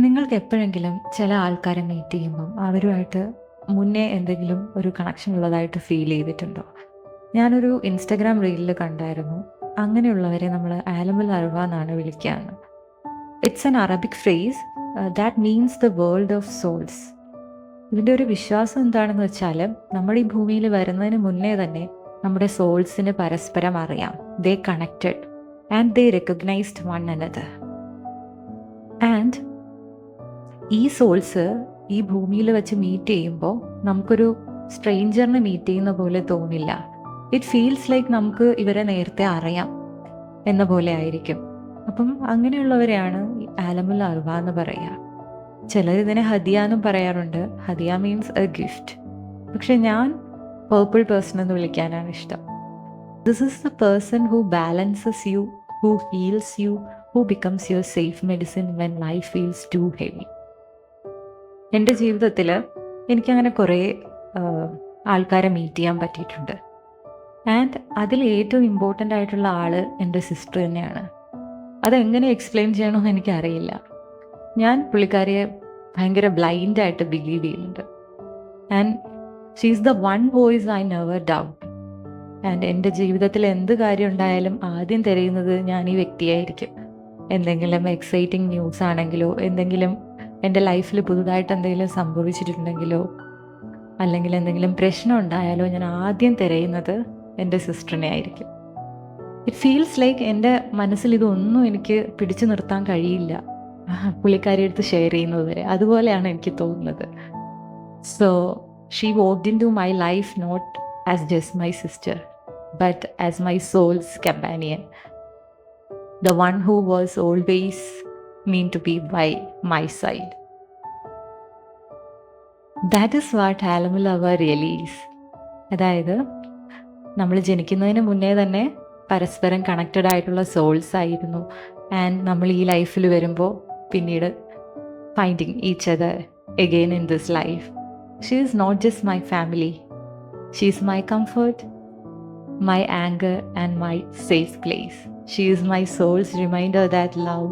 നിങ്ങൾക്ക് എപ്പോഴെങ്കിലും ചില ആൾക്കാരെ മീറ്റ് ചെയ്യുമ്പം അവരുമായിട്ട് മുന്നേ എന്തെങ്കിലും ഒരു കണക്ഷൻ ഉള്ളതായിട്ട് ഫീൽ ചെയ്തിട്ടുണ്ടോ? ഞാനൊരു ഇൻസ്റ്റഗ്രാം റീലിൽ കണ്ടായിരുന്നു. അങ്ങനെയുള്ളവരെ നമ്മൾ ആലമുൽ അർവ എന്നാണ് വിളിക്കുകയെന്ന്. It's an Arabic phrase that means the world of souls. ഇതിൻ്റെ ഒരു വിശ്വാസം എന്താണെന്ന് വെച്ചാൽ, നമ്മുടെ ഈ ഭൂമിയിൽ വരുന്നതിന് മുന്നേ തന്നെ നമ്മുടെ സോൾസിന് പരസ്പരം അറിയാം. They connected and they recognised one another. And ഈ സോൾസ് ഈ ഭൂമിയിൽ വെച്ച് മീറ്റ് ചെയ്യുമ്പോൾ നമുക്കൊരു സ്ട്രേഞ്ചറിനെ മീറ്റ് ചെയ്യുന്ന പോലെ തോന്നില്ല. ഇറ്റ് ഫീൽസ് ലൈക്ക് നമുക്ക് ഇവരെ നേരത്തെ അറിയാം എന്ന പോലെ ആയിരിക്കും. അപ്പം അങ്ങനെയുള്ളവരെയാണ് ഈ ആലമുൽ അർവ എന്ന് പറയുക. ചിലർ ഇതിനെ ഹദിയ എന്നും പറയാറുണ്ട്. ഹദിയ മീൻസ് എ ഗിഫ്റ്റ്. പക്ഷെ ഞാൻ പേർപ്പിൾ പേഴ്സൺ എന്ന് വിളിക്കാനാണ് ഇഷ്ടം. This is the person who balances you, who heals you, who becomes your safe medicine when life feels too heavy. എൻ്റെ ജീവിതത്തിൽ എനിക്കങ്ങനെ കുറേ ആൾക്കാരെ മീറ്റ് ചെയ്യാൻ പറ്റിയിട്ടുണ്ട്. ആൻഡ് അതിൽ ഏറ്റവും ഇമ്പോർട്ടൻ്റ് ആയിട്ടുള്ള ആൾ എൻ്റെ സിസ്റ്റർ തന്നെയാണ്. അതെങ്ങനെ എക്സ്പ്ലെയിൻ ചെയ്യണമെന്ന് എനിക്കറിയില്ല. ഞാൻ പുള്ളിക്കാരിയെ ഭയങ്കര ബ്ലൈൻഡായിട്ട് ബിലീവ് ചെയ്യുന്നുണ്ട്. And she is the one voice I never doubt. And എൻ്റെ ജീവിതത്തിൽ എന്ത് കാര്യം ഉണ്ടായാലും ആദ്യം തിരയുന്നത് ഞാൻ ഈ വ്യക്തിയായിരിക്കും. എന്തെങ്കിലും എക്സൈറ്റിംഗ് ന്യൂസ് ആണെങ്കിലോ, എന്തെങ്കിലും എൻ്റെ ലൈഫിൽ പുതുതായിട്ട് എന്തെങ്കിലും സംഭവിച്ചിട്ടുണ്ടെങ്കിലോ, അല്ലെങ്കിൽ എന്തെങ്കിലും പ്രശ്നം ഉണ്ടായാലോ, ഞാൻ ആദ്യം തിരയുന്നത് എൻ്റെ സിസ്റ്ററിനെ ആയിരിക്കും. ഇറ്റ് ഫീൽസ് ലൈക്ക് എൻ്റെ മനസ്സിൽ ഇതൊന്നും എനിക്ക് പിടിച്ചു നിർത്താൻ കഴിയില്ല, പുള്ളിക്കാരി അടുത്ത് ഷെയർ ചെയ്യുന്നത് വരെ. അതുപോലെയാണ് എനിക്ക് തോന്നുന്നത്. So she walked into my life not as just my sister, but as my soul's companion. The one who was always mean to be by my side. That is what ആലമുൽ അർവ really is. അതായത് നമ്മൾ ജനിക്കുന്നതിന് മുന്നേ തന്നെ പരസ്പരം connected ആയിട്ടുള്ള souls ആയിരുന്നു. ആൻഡ് നമ്മൾ ഈ ലൈഫിൽ വരുമ്പോൾ പിന്നീട് finding each other again in this life. She is not just my family, she is my comfort, my anger and my safe place. She is my soul's reminder that love,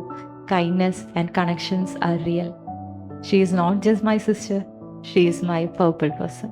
kindness and connections are real. She is not just my sister, she is my purple person.